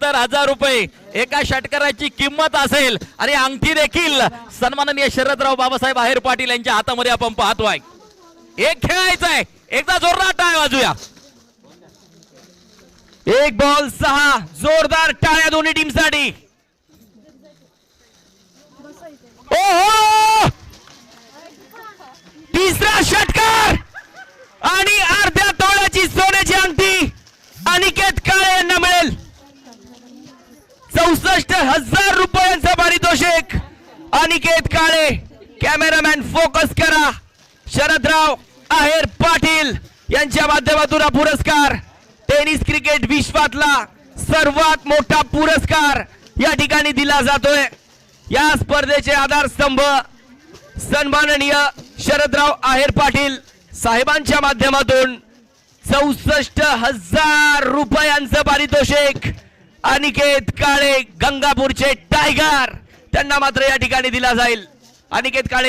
75,000 रुपये एका षटकाराची किंमत असेल आणि अंगठी देखील सन्माननीय शरदराव बाबासाहेब आहेर पाटील यांच्या हातामध्ये आपण पाहतोय। एक खेळायचा आहे, एकदा जोरदार टाळ्या वाजूया। एक बॉल 6, जोरदार टाळ्या दोन्ही टीमसाठी। ओहो, तिसरा षटकार आणि अर्ध्या तोळ्याची सोन्याची अंगठी अनिकेत काळे यांना मिळेल। 64,000 रुपयांचा पारितोषिक अनिकेत काळे। कॅमेरामॅन फोकस करा। शरदराव आहेर पाटील यांच्या माध्यमातून हा पुरस्कार, टेनिस क्रिकेट विश्वातला सर्वात मोठा पुरस्कार या ठिकाणी दिला जातोय। या स्पर्धेचे आधारस्तंभ सन्माननीय शरदराव आहेर पाटील साहेबांच्या माध्यमातून 64,000 रुपयांचं पारितोषिक अनिकेत काळे गंगापूरचे टायगर, त्यांना मात्र या ठिकाणी दिला जाईल। अनिकेत काळे